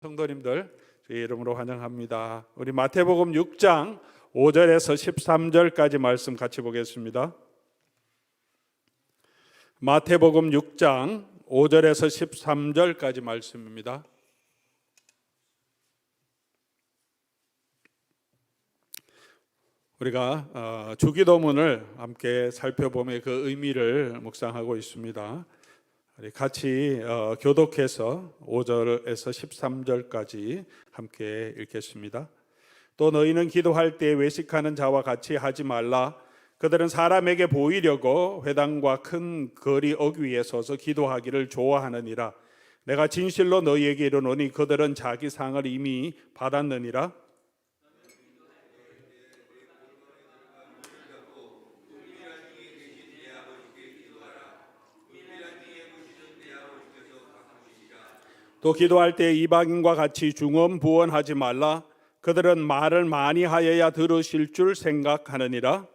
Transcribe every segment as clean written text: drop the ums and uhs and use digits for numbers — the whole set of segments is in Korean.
성도님들 주의 이름으로 환영합니다. 우리 마태복음 6장 5절에서 13절까지 말씀 같이 보겠습니다. 마태복음 6장 5절에서 13절까지 말씀입니다. 우리가 주기도문을 함께 살펴보며 그 의미를 묵상하고 있습니다. 같이 교독해서 5절에서 13절까지 함께 읽겠습니다. 또 너희는 기도할 때 외식하는 자와 같이 하지 말라. 그들은 사람에게 보이려고 회당과 큰 거리 어귀에 서서 기도하기를 좋아하느니라. 내가 진실로 너희에게 이르노니 그들은 자기 상을 이미 받았느니라. 또 기도할 때 이방인과 같이 중언부언하지 말라. 그들은 말을 많이 하여야 들으실 줄 생각하느니라.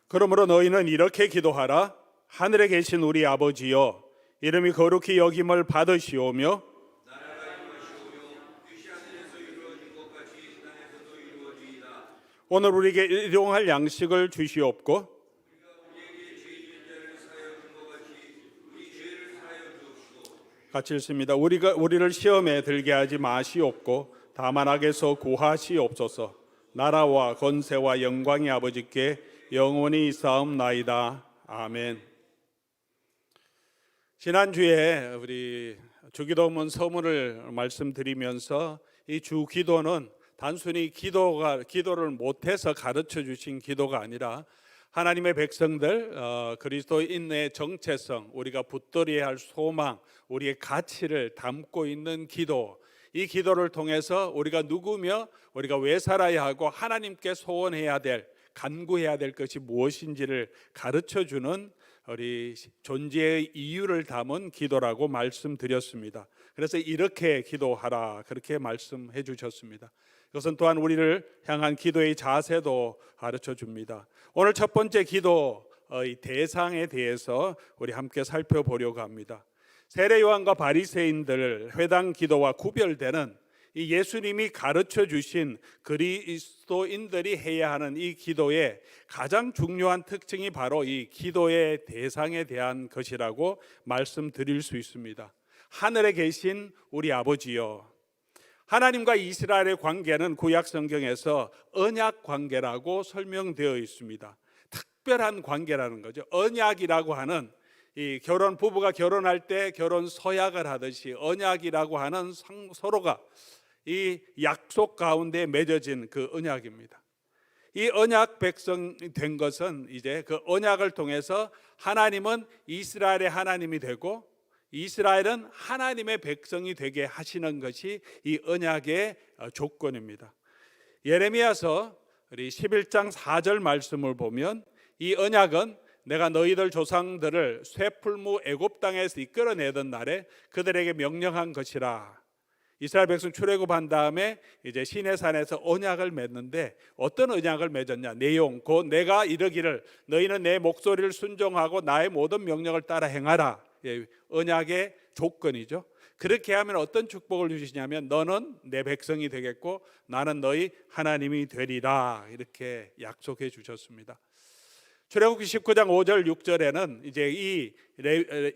그러므로 너희는 이렇게 기도하라. 하늘에 계신 우리 아버지여, 이름이 거룩히 여김을 받으시오며 오늘 우리에게 일용할 양식을 주시옵고 같이 읽습니다. 우리를 시험에 들게 하지 마시옵고 다만 악에서 구하시옵소서. 나라와 권세와 영광이 아버지께 영원히 있사옵나이다. 아멘. 지난주에 우리 주기도문 서문을 말씀드리면서 이 주기도는 단순히 기도를 못해서 가르쳐 주신 기도가 아니라 하나님의 백성들 그리스도인의 정체성, 우리가 붙들어야 할 소망, 우리의 가치를 담고 있는 기도, 이 기도를 통해서 우리가 누구며 우리가 왜 살아야 하고 하나님께 소원해야 될, 간구해야 될 것이 무엇인지를 가르쳐 주는 우리 존재의 이유를 담은 기도라고 말씀드렸습니다. 그래서 이렇게 기도하라 그렇게 말씀해 주셨습니다. 이것은 또한 우리를 향한 기도의 자세도 가르쳐 줍니다. 오늘 첫 번째 기도의 대상에 대해서 우리 함께 살펴보려고 합니다. 세례 요한과 바리새인들 회당 기도와 구별되는 이 예수님이 가르쳐 주신 그리스도인들이 해야 하는 이 기도의 가장 중요한 특징이 바로 이 기도의 대상에 대한 것이라고 말씀드릴 수 있습니다. 하늘에 계신 우리 아버지여. 하나님과 이스라엘의 관계는 구약 성경에서 언약 관계라고 설명되어 있습니다. 특별한 관계라는 거죠. 언약이라고 하는 이 부부가 결혼할 때 결혼 서약을 하듯이 언약이라고 하는 서로가 이 약속 가운데 맺어진 그 언약입니다. 이 언약 백성 된 것은 이제 그 언약을 통해서 하나님은 이스라엘의 하나님이 되고 이스라엘은 하나님의 백성이 되게 하시는 것이 이 언약의 조건입니다. 예레미야서 11장 4절 말씀을 보면 이 언약은 내가 너희들 조상들을 쇠풀무 애굽 땅에서 이끌어내던 날에 그들에게 명령한 것이라. 이스라엘 백성 출애굽한 다음에 이제 시내산에서 언약을 맺는데 어떤 언약을 맺었냐? 내용, 곧 내가 이르기를 너희는 내 목소리를 순종하고 나의 모든 명령을 따라 행하라. 언약의 조건이죠. 그렇게 하면 어떤 축복을 주시냐면 너는 내 백성이 되겠고 나는 너희 하나님이 되리라. 이렇게 약속해 주셨습니다. 출애굽기 19장 5절 6절에는 이제 이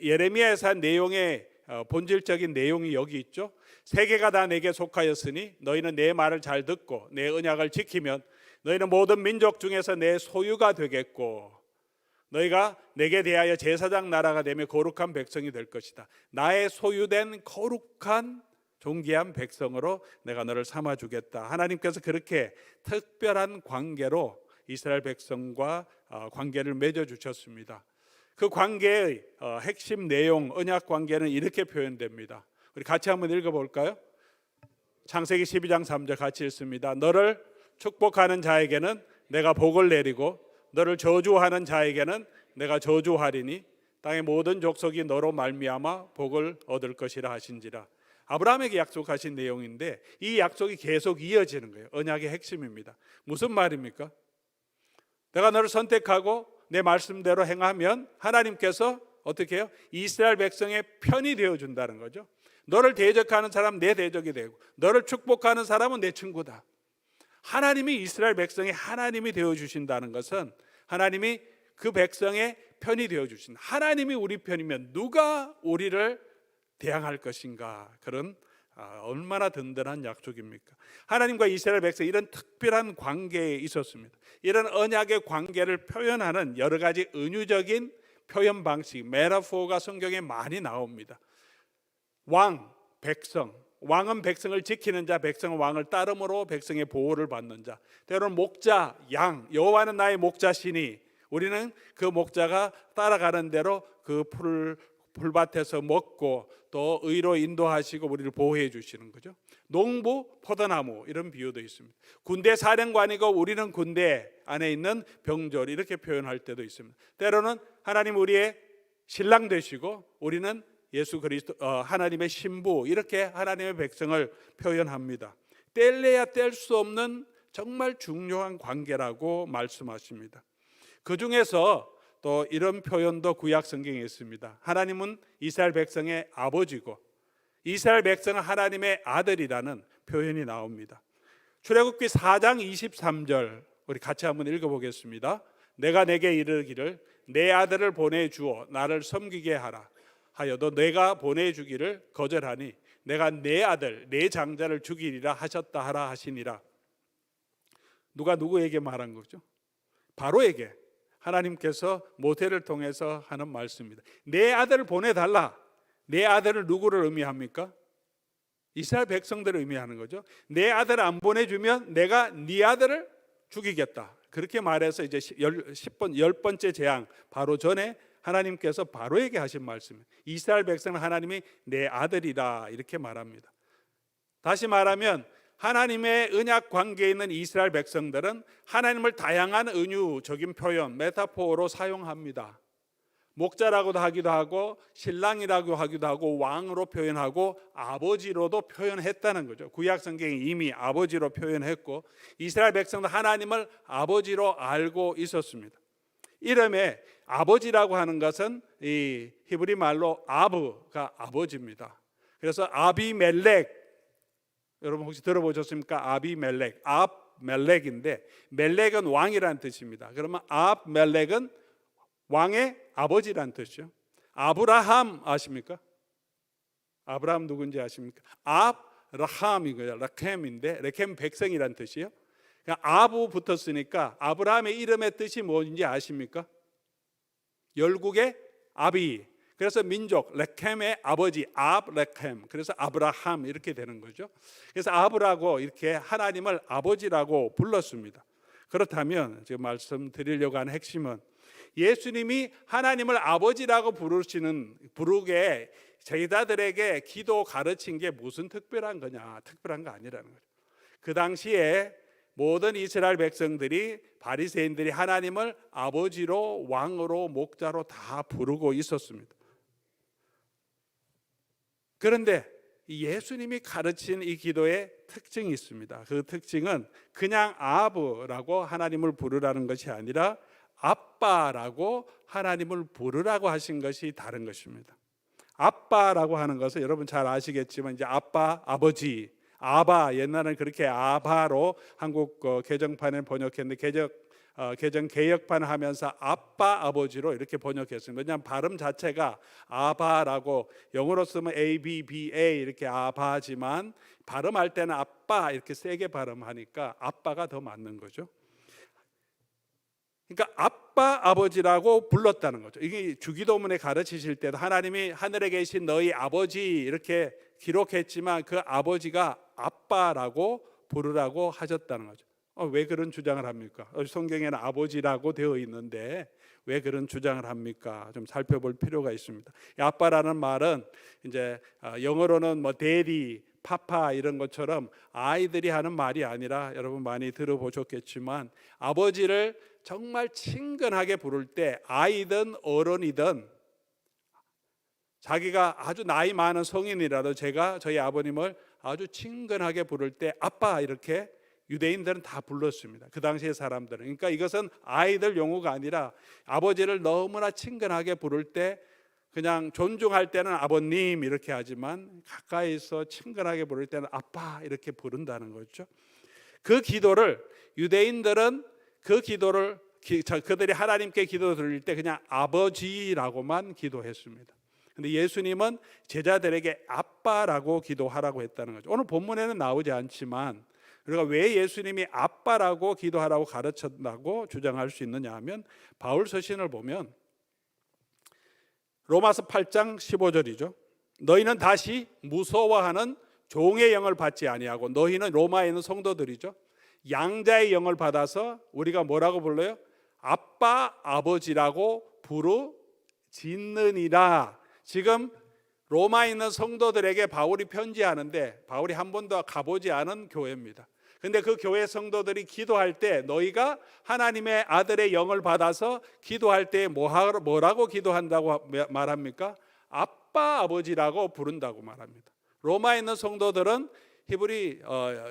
예레미야에서 한 내용의 본질적인 내용이 여기 있죠. 세계가 다 내게 속하였으니 너희는 내 말을 잘 듣고 내 언약을 지키면 너희는 모든 민족 중에서 내 소유가 되겠고 너희가 내게 대하여 제사장 나라가 되며 거룩한 백성이 될 것이다. 나의 소유된 거룩한 존귀한 백성으로 내가 너를 삼아주겠다. 하나님께서 그렇게 특별한 관계로 이스라엘 백성과 관계를 맺어주셨습니다. 그 관계의 핵심 내용, 언약 관계는 이렇게 표현됩니다. 우리 같이 한번 읽어볼까요? 창세기 12장 3절 같이 읽습니다. 너를 축복하는 자에게는 내가 복을 내리고 너를 저주하는 자에게는 내가 저주하리니 땅의 모든 족속이 너로 말미암아 복을 얻을 것이라 하신지라. 아브라함에게 약속하신 내용인데 이 약속이 계속 이어지는 거예요. 언약의 핵심입니다. 무슨 말입니까? 내가 너를 선택하고 내 말씀대로 행하면 하나님께서 어떻게 해요? 이스라엘 백성의 편이 되어준다는 거죠. 너를 대적하는 사람 내 대적이 되고 너를 축복하는 사람은 내 친구다. 하나님이 이스라엘 백성의 하나님이 되어주신다는 것은 하나님이 그 백성의 편이 되어주신다. 하나님이 우리 편이면 누가 우리를 대항할 것인가. 그런 얼마나 든든한 약속입니까? 하나님과 이스라엘 백성 이런 특별한 관계에 있었습니다. 이런 언약의 관계를 표현하는 여러 가지 은유적인 표현 방식, 메타포가 성경에 많이 나옵니다. 왕, 백성, 왕은 백성을 지키는 자, 백성은 왕을 따름으로 백성의 보호를 받는 자. 때로는 목자, 양, 여호와는 나의 목자시니 우리는 그 목자가 따라가는 대로 그 풀밭에서 먹고 또 의로 인도하시고 우리를 보호해 주시는 거죠. 농부, 포도나무 이런 비유도 있습니다. 군대 사령관이고 우리는 군대 안에 있는 병졸 이렇게 표현할 때도 있습니다. 때로는 하나님 우리의 신랑 되시고 우리는 예수 그리스도 하나님의 신부 이렇게 하나님의 백성을 표현합니다. 뗄래야 뗄 수 없는 정말 중요한 관계라고 말씀하십니다. 그 중에서 또 이런 표현도 구약 성경에 있습니다. 하나님은 이스라엘 백성의 아버지고 이스라엘 백성은 하나님의 아들이라는 표현이 나옵니다. 출애굽기 4장 23절 우리 같이 한번 읽어보겠습니다. 내가 내게 이르기를 내 아들을 보내주어 나를 섬기게 하라 하여도 내가 보내주기를 거절하니 내가 내 아들 내 장자를 죽이리라 하셨다 하라 하시니라. 누가 누구에게 말한 거죠? 바로에게 하나님께서 모세를 통해서 하는 말씀입니다. 내 아들을 보내달라. 내 아들을 누구를 의미합니까? 이스라엘 백성들을 의미하는 거죠. 내 아들을 안 보내주면 내가 네 아들을 죽이겠다. 그렇게 말해서 이제 10번째 재앙 바로 전에 하나님께서 바로에게 하신 말씀입니다. 이스라엘 백성은 하나님이 내 아들이다 이렇게 말합니다. 다시 말하면 하나님의 언약 관계에 있는 이스라엘 백성들은 하나님을 다양한 은유적인 표현, 메타포로 사용합니다. 목자라고도 하기도 하고 신랑이라고 하기도 하고 왕으로 표현하고 아버지로도 표현했다는 거죠. 구약 성경에 이미 아버지로 표현했고 이스라엘 백성도 하나님을 아버지로 알고 있었습니다. 이름에 아버지라고 하는 것은 이 히브리 말로 아브가 아버지입니다. 그래서 아비멜렉 여러분 혹시 들어보셨습니까? 아비멜렉, 압멜렉인데 멜렉은 왕이라는 뜻입니다. 그러면 압멜렉은 왕의 아버지라는 뜻이죠. 아브라함 아십니까? 아브라함 누군지 아십니까? 아브라함이고요. 라켐인데 라켐 백성이라는 뜻이에요. 그러니까 아부 붙었으니까 아브라함의 이름의 뜻이 뭔지 아십니까? 열국의 아비. 그래서 민족 레켐의 아버지 압레켐. 그래서 아브라함 이렇게 되는 거죠. 그래서 아브라고 이렇게 하나님을 아버지라고 불렀습니다. 그렇다면 지금 말씀드리려고 하는 핵심은 예수님이 하나님을 아버지라고 부르게 제자들에게 기도 가르친 게 무슨 특별한 거냐? 특별한 거 아니라는 거죠. 그 당시에 모든 이스라엘 백성들이 바리새인들이 하나님을 아버지로 왕으로 목자로 다 부르고 있었습니다. 그런데 예수님이 가르친 이 기도에 특징이 있습니다. 그 특징은 그냥 아브라고 하나님을 부르라는 것이 아니라 아빠라고 하나님을 부르라고 하신 것이 다른 것입니다. 아빠라고 하는 것은 여러분 잘 아시겠지만 이제 아빠, 아버지, 아바 옛날에는 그렇게 아바로 한국 개정판을 번역했는데 개정 개혁판을 하면서 아빠 아버지로 이렇게 번역했습니다. 왜냐하면 발음 자체가 아바라고 영어로 쓰면 ABBA 이렇게 아바지만 발음할 때는 아빠 이렇게 세게 발음하니까 아빠가 더 맞는 거죠. 그러니까 아빠 아버지라고 불렀다는 거죠. 이게 주기도문에 가르치실 때도 하나님이 하늘에 계신 너희 아버지 이렇게 기록했지만 그 아버지가 아빠라고 부르라고 하셨다는 거죠. 왜 그런 주장을 합니까? 성경에는 아버지라고 되어 있는데 왜 그런 주장을 합니까? 좀 살펴볼 필요가 있습니다. 아빠라는 말은 이제 영어로는 뭐 데디, 파파 이런 것처럼 아이들이 하는 말이 아니라 여러분 많이 들어보셨겠지만 아버지를 정말 친근하게 부를 때 아이든 어른이든 자기가 아주 나이 많은 성인이라도 제가 저희 아버님을 아주 친근하게 부를 때 아빠 이렇게 유대인들은 다 불렀습니다. 그 당시의 사람들은. 그러니까 이것은 아이들 용어가 아니라 아버지를 너무나 친근하게 부를 때 그냥 존중할 때는 아버님 이렇게 하지만 가까이서 친근하게 부를 때는 아빠 이렇게 부른다는 거죠. 그 기도를 유대인들은 그 기도를 그들이 하나님께 기도 드릴 때 그냥 아버지라고만 기도했습니다. 근데 예수님은 제자들에게 아빠라고 기도하라고 했다는 거죠. 오늘 본문에는 나오지 않지만 우리가 왜 예수님이 아빠라고 기도하라고 가르쳤다고 주장할 수 있느냐 하면 바울 서신을 보면 로마서 8장 15절이죠. 너희는 다시 무서워하는 종의 영을 받지 아니하고, 너희는 로마에 있는 성도들이죠, 양자의 영을 받아서 우리가 뭐라고 불러요? 아빠 아버지라고 부르짖느니라. 지금 로마에 있는 성도들에게 바울이 편지하는데 바울이 한 번도 가보지 않은 교회입니다. 근데 그 교회 성도들이 기도할 때 너희가 하나님의 아들의 영을 받아서 기도할 때 뭐라고 기도한다고 말합니까? 아빠 아버지라고 부른다고 말합니다. 로마에 있는 성도들은 히브리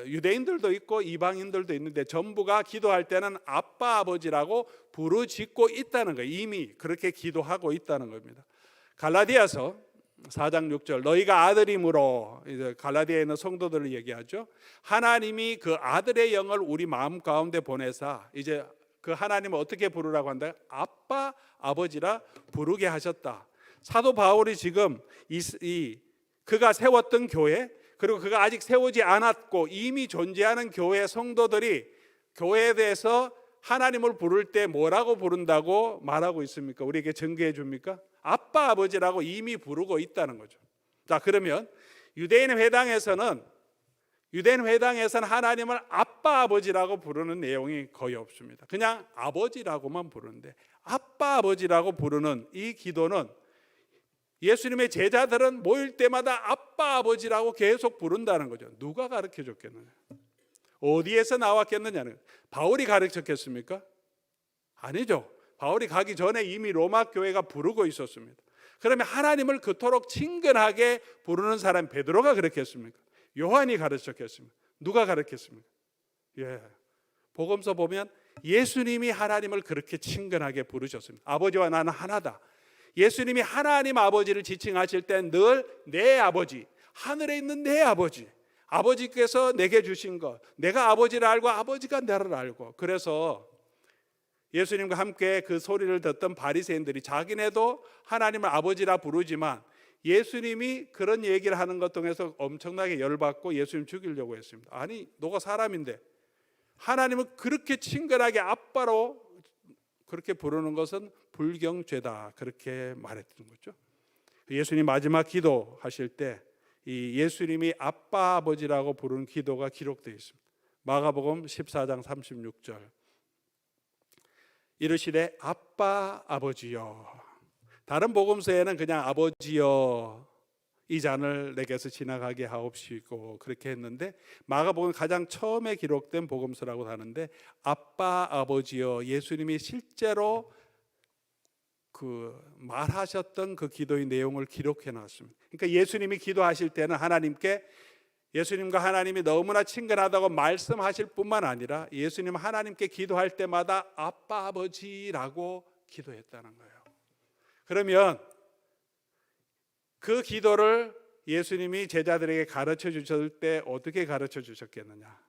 유대인들도 있고 이방인들도 있는데 전부가 기도할 때는 아빠 아버지라고 부르짖고 있다는 거예요. 이미 그렇게 기도하고 있다는 겁니다. 갈라디아서 4장 6절 너희가 아들이므로, 이제 갈라디아에 있는 성도들을 얘기하죠. 하나님이 그 아들의 영을 우리 마음 가운데 보내사 이제 그 하나님을 어떻게 부르라고 한다? 아빠 아버지라 부르게 하셨다. 사도 바울이 지금 그가 세웠던 교회, 그리고 그가 아직 세우지 않았고 이미 존재하는 교회 성도들이 교회에 대해서 하나님을 부를 때 뭐라고 부른다고 말하고 있습니까? 우리에게 증거해 줍니까? 아빠 아버지라고 이미 부르고 있다는 거죠. 자, 그러면 유대인 회당에서는 하나님을 아빠 아버지라고 부르는 내용이 거의 없습니다. 그냥 아버지라고만 부르는데, 아빠 아버지라고 부르는 이 기도는 예수님의 제자들은 모일 때마다 아빠 아버지라고 계속 부른다는 거죠. 누가 가르쳐 줬겠느냐? 어디에서 나왔겠느냐는, 바울이 가르쳤겠습니까? 아니죠. 바울이 가기 전에 이미 로마 교회가 부르고 있었습니다. 그러면 하나님을 그토록 친근하게 부르는 사람 베드로가 그렇겠습니까? 요한이 가르쳤겠습니까? 누가 가르쳤습니까? 복음서 보면 예수님이 하나님을 그렇게 친근하게 부르셨습니다. 아버지와 나는 하나다. 예수님이 하나님 아버지를 지칭하실 때 늘 내 아버지, 하늘에 있는 내 아버지, 아버지께서 내게 주신 것, 내가 아버지를 알고 아버지가 나를 알고. 그래서 예수님과 함께 그 소리를 듣던 바리새인들이 자기네도 하나님을 아버지라 부르지만 예수님이 그런 얘기를 하는 것 통해서 엄청나게 열받고 예수님 죽이려고 했습니다. 아니, 너가 사람인데 하나님을 그렇게 친근하게 아빠로 그렇게 부르는 것은 불경죄다, 그렇게 말했던 거죠. 예수님 마지막 기도하실 때 이 예수님이 아빠 아버지라고 부르는 기도가 기록되어 있습니다. 마가복음 14장 36절 이르시되 아빠 아버지여. 다른 복음서에는 그냥 아버지여 이 잔을 내게서 지나가게 하옵시고 그렇게 했는데, 마가복음 가장 처음에 기록된 복음서라고 하는데 아빠 아버지여, 예수님이 실제로 그 말하셨던 그 기도의 내용을 기록해 놨습니다. 그러니까 예수님이 기도하실 때는 예수님과 하나님이 너무나 친근하다고 말씀하실 뿐만 아니라 예수님 하나님께 기도할 때마다 아빠 아버지라고 기도했다는 거예요. 그러면 그 기도를 예수님이 제자들에게 가르쳐 주셨을 때 어떻게 가르쳐 주셨겠느냐?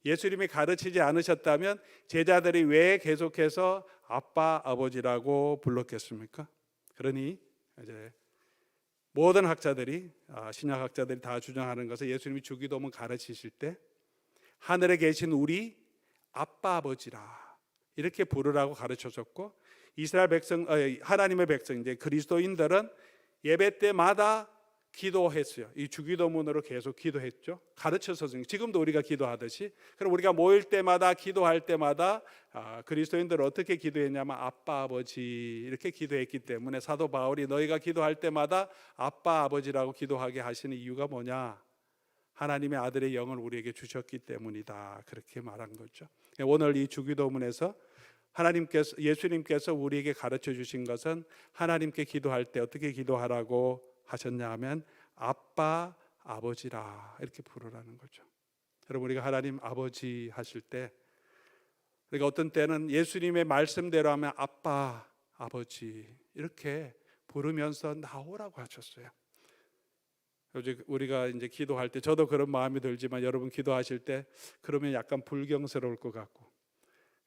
예수님이 가르치지 않으셨다면 제자들이 왜 계속해서 아빠 아버지라고 불렀겠습니까? 그러니 이제 모든 학자들이, 신약 학자들이 다 주장하는 것은 예수님이 주기도문 가르치실 때 하늘에 계신 우리 아빠 아버지라 이렇게 부르라고 가르쳐줬고, 이스라엘 백성, 하나님의 백성 이제 그리스도인들은 예배 때마다 기도했어요. 이 주기도문으로 계속 기도했죠. 가르쳐서 지금도 우리가 기도하듯이. 그럼 우리가 모일 때마다 기도할 때마다 그리스도인들은 어떻게 기도했냐면 아빠 아버지 이렇게 기도했기 때문에 사도 바울이 너희가 기도할 때마다 아빠 아버지라고 기도하게 하시는 이유가 뭐냐? 하나님의 아들의 영을 우리에게 주셨기 때문이다, 그렇게 말한 거죠. 오늘 이 주기도문에서 예수님께서 우리에게 가르쳐 주신 것은 하나님께 기도할 때 어떻게 기도하라고 하셨냐 하면 아빠 아버지라 이렇게 부르라는 거죠. 여러분, 우리가 하나님 아버지 하실 때, 우리가 어떤 때는 예수님의 말씀대로 하면 아빠, 아버지 이렇게 부르면서 나오라고 하셨어요. 우리가 이제 기도할 때, 저도 그런 마음이 들지만 여러분 기도하실 때 그러면 약간 불경스러울 것 같고,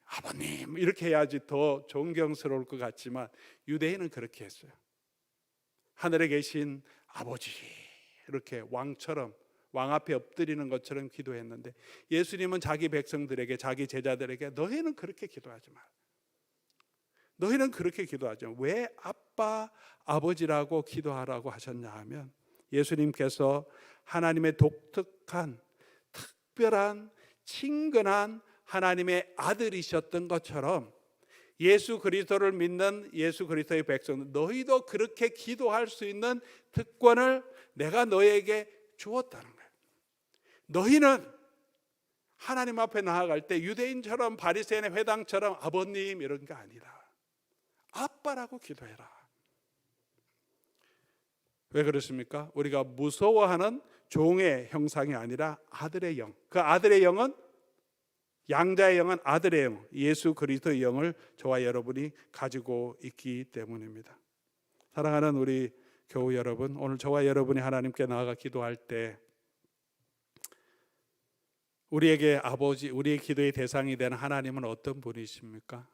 아버님 이렇게 해야지 더 존경스러울 것 같지만 유대인은 그렇게 했어요. 하늘에 계신 아버지, 이렇게 왕처럼, 왕 앞에 엎드리는 것처럼 기도했는데, 예수님은 자기 백성들에게, 자기 제자들에게 너희는 그렇게 기도하지 마라. 너희는 그렇게 기도하지 마라. 왜 아빠, 아버지라고 기도하라고 하셨냐 하면, 예수님께서 하나님의 독특한, 특별한, 친근한 하나님의 아들이셨던 것처럼 예수 그리스도를 믿는 예수 그리스도의 백성, 너희도 그렇게 기도할 수 있는 특권을 내가 너에게 주었다는 거예요. 너희는 하나님 앞에 나아갈 때 유대인처럼, 바리새인의 회당처럼 아버님 이런 게 아니라 아빠라고 기도해라. 왜 그렇습니까? 우리가 무서워하는 종의 형상이 아니라 아들의 영, 그 아들의 영은, 양자의 영은 아들의 영, 예수 그리스도의 영을 저와 여러분이 가지고 있기 때문입니다. 사랑하는 우리 교우 여러분, 오늘 저와 여러분이 하나님께 나아가 기도할 때 우리에게 아버지, 우리의 기도의 대상이 되는 하나님은 어떤 분이십니까?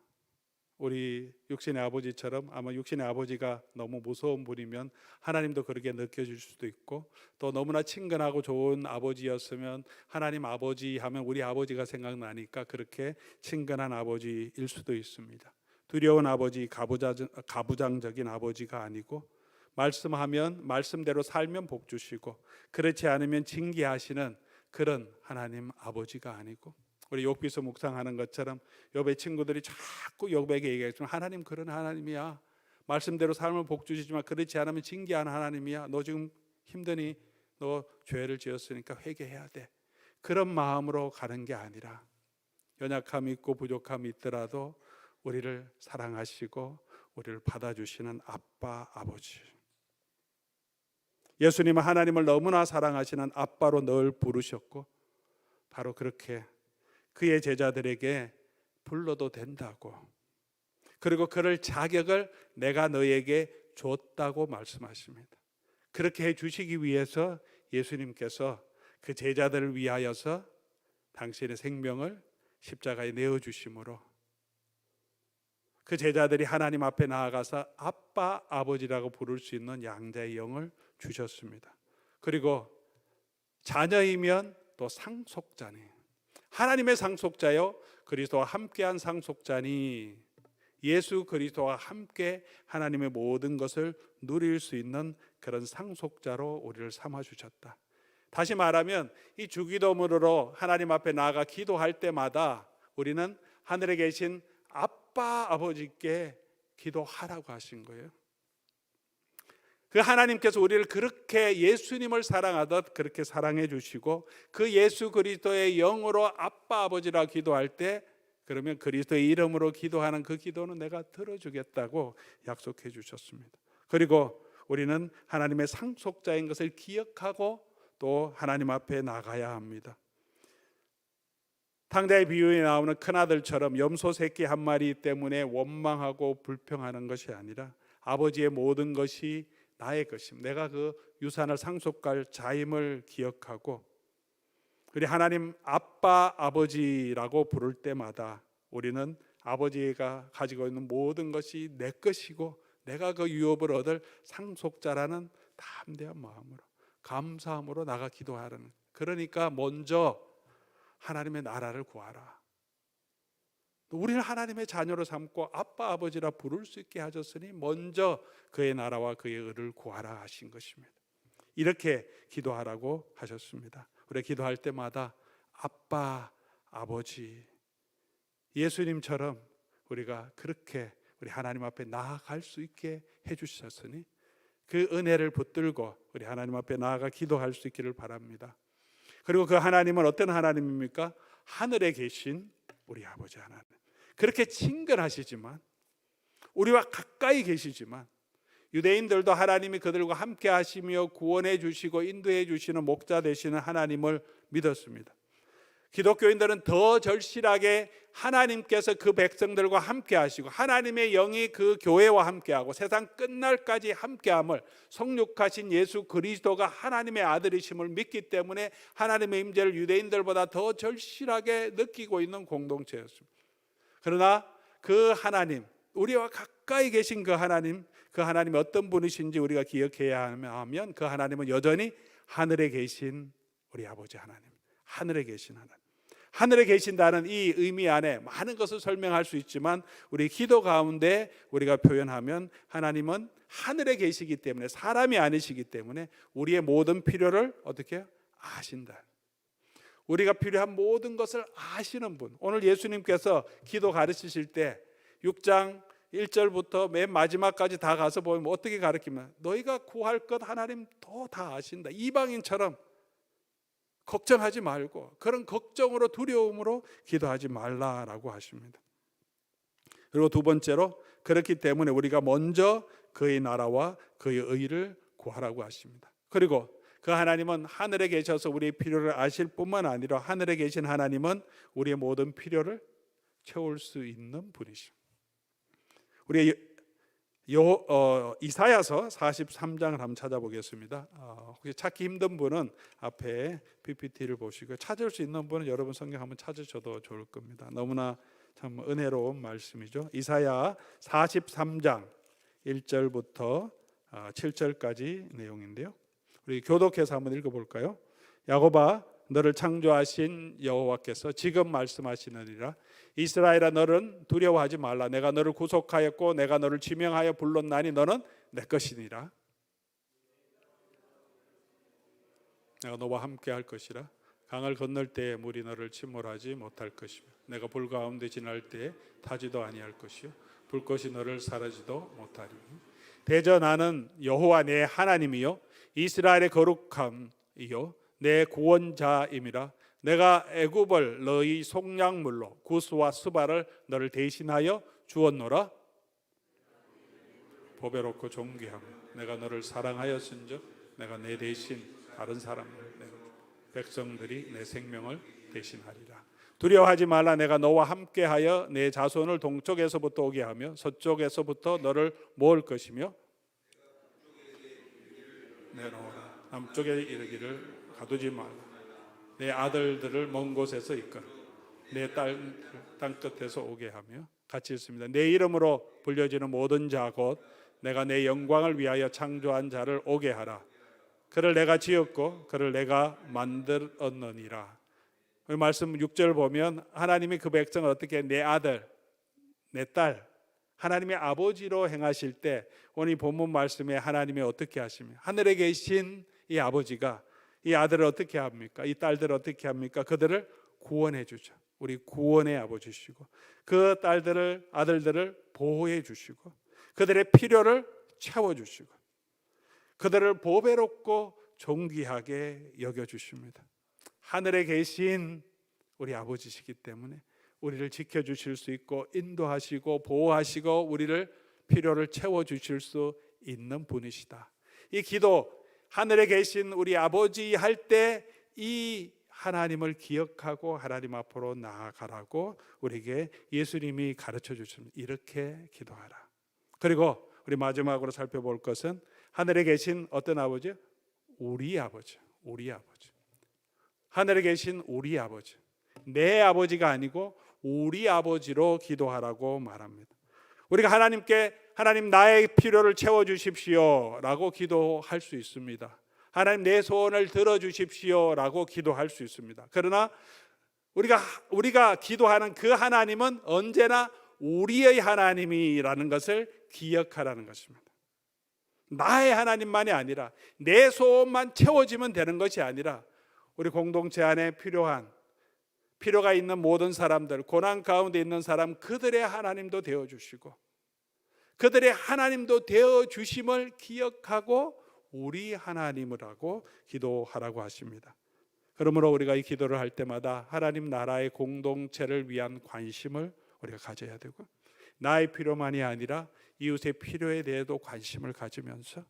우리 육신의 아버지처럼, 아마 육신의 아버지가 너무 무서운 분이면 하나님도 그렇게 느껴질 수도 있고, 또 너무나 친근하고 좋은 아버지였으면 하나님 아버지 하면 우리 아버지가 생각나니까 그렇게 친근한 아버지일 수도 있습니다. 두려운 아버지, 가부장적인 아버지가 아니고, 말씀하면 말씀대로 살면 복 주시고 그렇지 않으면 징계하시는 그런 하나님 아버지가 아니고, 우리 욥기서 묵상하는 것처럼 욥의 친구들이 자꾸 욥에게 얘기했지만, 하나님 그런 하나님이야. 말씀대로 삶을 복 주시지만 그렇지 않으면 징계하는 하나님이야. 너 지금 힘드니 너 죄를 지었으니까 회개해야 돼. 그런 마음으로 가는 게 아니라, 연약함이 있고 부족함이 있더라도 우리를 사랑하시고 우리를 받아주시는 아빠, 아버지. 예수님은 하나님을 너무나 사랑하시는 아빠로 늘 부르셨고, 바로 그렇게 그의 제자들에게 불러도 된다고, 그리고 그럴 자격을 내가 너에게 줬다고 말씀하십니다. 그렇게 해주시기 위해서 예수님께서 그 제자들을 위하여서 당신의 생명을 십자가에 내어주심으로 그 제자들이 하나님 앞에 나아가서 아빠, 아버지라고 부를 수 있는 양자의 영을 주셨습니다. 그리고 자녀이면 또 상속자니, 하나님의 상속자요, 그리스도와 함께한 상속자니, 예수 그리스도와 함께 하나님의 모든 것을 누릴 수 있는 그런 상속자로 우리를 삼아주셨다. 다시 말하면 이 주기도문으로 하나님 앞에 나아가 기도할 때마다 우리는 하늘에 계신 아빠, 아버지께 기도하라고 하신 거예요. 그 하나님께서 우리를 그렇게 예수님을 사랑하듯 그렇게 사랑해 주시고, 그 예수 그리스도의 영으로 아빠, 아버지라 기도할 때, 그러면 그리스도의 이름으로 기도하는 그 기도는 내가 들어주겠다고 약속해 주셨습니다. 그리고 우리는 하나님의 상속자인 것을 기억하고 또 하나님 앞에 나가야 합니다. 탕자의 비유에 나오는 큰아들처럼 염소 새끼 한 마리 때문에 원망하고 불평하는 것이 아니라, 아버지의 모든 것이 나의 것임, 내가 그 유산을 상속할 자임을 기억하고, 우리 하나님 아빠, 아버지라고 부를 때마다 우리는 아버지가 가지고 있는 모든 것이 내 것이고 내가 그 유업을 얻을 상속자라는 담대한 마음으로, 감사함으로 나가 기도하라는. 그러니까 먼저 하나님의 나라를 구하라. 우리를 하나님의 자녀로 삼고 아빠, 아버지라 부를 수 있게 하셨으니 먼저 그의 나라와 그의 의를 구하라 하신 것입니다. 이렇게 기도하라고 하셨습니다. 우리가 기도할 때마다 아빠, 아버지, 예수님처럼 우리가 그렇게 우리 하나님 앞에 나아갈 수 있게 해주셨으니 그 은혜를 붙들고 우리 하나님 앞에 나아가 기도할 수 있기를 바랍니다. 그리고 그 하나님은 어떤 하나님입니까? 하늘에 계신 우리 아버지 하나님, 그렇게 친근하시지만, 우리와 가까이 계시지만, 유대인들도 하나님이 그들과 함께 하시며 구원해 주시고 인도해 주시는 목자 되시는 하나님을 믿었습니다. 기독교인들은 더 절실하게 하나님께서 그 백성들과 함께 하시고 하나님의 영이 그 교회와 함께하고 세상 끝날까지 함께함을, 성육하신 예수 그리스도가 하나님의 아들이심을 믿기 때문에 하나님의 임재를 유대인들보다 더 절실하게 느끼고 있는 공동체였습니다. 그러나 그 하나님, 우리와 가까이 계신 그 하나님이 어떤 분이신지 우리가 기억해야 하면 그 하나님은 여전히 하늘에 계신 우리 아버지 하나님, 하늘에 계신 하나님. 하늘에 계신다는 이 의미 안에 많은 것을 설명할 수 있지만 우리 기도 가운데 우리가 표현하면 하나님은 하늘에 계시기 때문에, 사람이 아니시기 때문에 우리의 모든 필요를 어떻게 해요? 아신다. 우리가 필요한 모든 것을 아시는 분. 오늘 예수님께서 기도 가르치실 때 6장 1절부터 맨 마지막까지 다 가서 보면 어떻게 가르치면 너희가 구할 것 하나님 다 아신다. 이방인처럼 걱정하지 말고 그런 걱정으로 두려움으로 기도하지 말라라고 하십니다. 그리고 두 번째로 그렇기 때문에 우리가 먼저 그의 나라와 그의 의를 구하라고 하십니다. 그리고 그 하나님은 하늘에 계셔서 우리의 필요를 아실 뿐만 아니라 하늘에 계신 하나님은 우리의 모든 필요를 채울 수 있는 분이십니다. 우리 이사야서 43장을 한번 찾아보겠습니다. 혹시 찾기 힘든 분은 앞에 PPT를 보시고 찾을 수 있는 분은 여러분 성경 한번 찾으셔도 좋을 겁니다. 너무나 참 은혜로운 말씀이죠. 이사야 43장 1절부터 7절까지 내용인데요. 우리 교독해서 한번 읽어볼까요? 야곱아, 너를 창조하신 여호와께서 지금 말씀하시느니라. 이스라엘아, 너는 두려워하지 말라. 내가 너를 구속하였고 내가 너를 지명하여 불렀나니 너는 내 것이니라. 내가 너와 함께 할 것이라. 강을 건널 때에 물이 너를 침몰하지 못할 것이며 내가 불 가운데 지날 때에 타지도 아니할 것이요 불꽃이 너를 사르지도 못하리니 대저 나는 여호와 내 하나님이요 이스라엘의 거룩함이요 내 구원자임이라. 내가 애굽을 너희 속량물로 구스와 스바를 너를 대신하여 주었노라. 보배롭고 존귀하며 내가 너를 사랑하였은즉 내가 내 대신 다른 사람을 내가 백성들이 내 생명을 대신하리라. 두려워하지 말라. 내가 너와 함께하여 내 자손을 동쪽에서부터 오게 하며 서쪽에서부터 너를 모을 것이며 내놓으라. 남쪽에 이르기를 가두지 말라. 내 아들들을 먼 곳에서 이끌어 내 땅 끝에서 오게 하며 같이 읽습니다. 내 이름으로 불려지는 모든 자 곧 내가 내 영광을 위하여 창조한 자를 오게 하라. 그를 내가 지었고 그를 내가 만들었느니라. 말씀 6절 보면 하나님이 그 백성을 어떻게 내 아들 내 딸 하나님의 아버지로 행하실 때 오늘 본문 말씀에 하나님이 어떻게 하시며 하늘에 계신 이 아버지가 이 아들을 어떻게 합니까? 이 딸들을 어떻게 합니까? 그들을 구원해 주죠. 우리 구원의 아버지시고 그 딸들을 아들들을 보호해 주시고 그들의 필요를 채워 주시고 그들을 보배롭고 존귀하게 여겨 주십니다. 하늘에 계신 우리 아버지시기 때문에 우리를 지켜 주실 수 있고 인도하시고 보호하시고 우리를 필요를 채워 주실 수 있는 분이시다. 이 기도 하늘에 계신 우리 아버지 할 때 이 하나님을 기억하고 하나님 앞으로 나아가라고 우리에게 예수님이 가르쳐 주십니다. 이렇게 기도하라. 그리고 우리 마지막으로 살펴볼 것은 하늘에 계신 어떤 아버지? 우리 아버지. 우리 아버지. 하늘에 계신 우리 아버지. 내 아버지가 아니고 우리 아버지로 기도하라고 말합니다. 우리가 하나님께 하나님 나의 필요를 채워주십시오 라고 기도할 수 있습니다. 하나님 내 소원을 들어주십시오 라고 기도할 수 있습니다. 그러나 우리가 기도하는 그 하나님은 언제나 우리의 하나님이라는 것을 기억하라는 것입니다. 나의 하나님만이 아니라 내 소원만 채워지면 되는 것이 아니라 우리 공동체 안에 필요가 있는 모든 사람들, 고난 가운데 있는 사람 그들의 하나님도 되어주시고 그들의 하나님도 되어주심을 기억하고 우리 하나님을 하고 기도하라고 하십니다. 그러므로 우리가 이 기도를 할 때마다 하나님 나라의 공동체를 위한 관심을 우리가 가져야 되고 나의 필요만이 아니라 이웃의 필요에 대해도 관심을 가지면서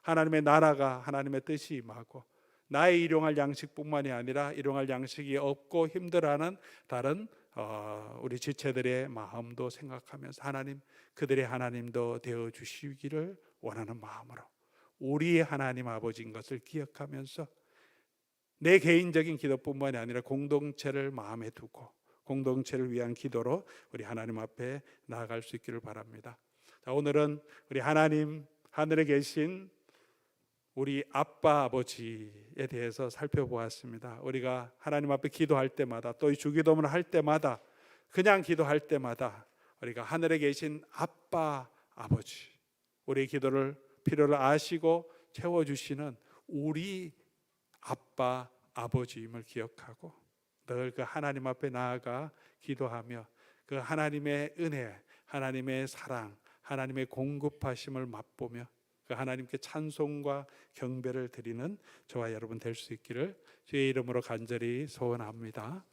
하나님의 나라가 하나님의 뜻이 임하고 나의 일용할 양식뿐만이 아니라 일용할 양식이 없고 힘들어하는 다른 우리 지체들의 마음도 생각하면서 하나님, 그들의 하나님도 되어 주시기를 원하는 마음으로 우리의 하나님 아버지인 것을 기억하면서 내 개인적인 기도뿐만이 아니라 공동체를 마음에 두고 공동체를 위한 기도로 우리 하나님 앞에 나아갈 수 있기를 바랍니다. 자, 오늘은 우리 하나님, 하늘에 계신 우리 아빠 아버지에 대해서 살펴보았습니다. 우리가 하나님 앞에 기도할 때마다, 또 이 주기도문을 할 때마다, 그냥 기도할 때마다 우리가 하늘에 계신 아빠 아버지, 우리의 기도를, 필요를 아시고 채워주시는 우리 아빠 아버지임을 기억하고 늘 그 하나님 앞에 나아가 기도하며 그 하나님의 은혜, 하나님의 사랑, 하나님의 공급하심을 맛보며 그 하나님께 찬송과 경배를 드리는 저와 여러분 될 수 있기를 주의 이름으로 간절히 소원합니다.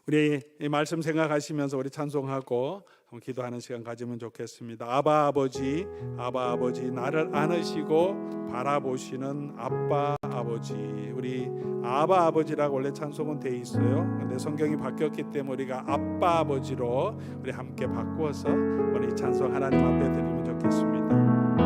우리 이 말씀 생각하시면서 우리 찬송하고 한번 기도하는 시간 가지면 좋겠습니다. 아바 아버지, 아바 아버지, 나를 안으시고 바라보시는 아빠 아버지. 우리 아바 아버지라고 원래 찬송은 돼 있어요. 근데 성경이 바뀌었기 때문에 우리가 아빠 아버지로 우리 함께 바꾸어서 우리 찬송 하나님 앞에 드리면 좋겠습니다.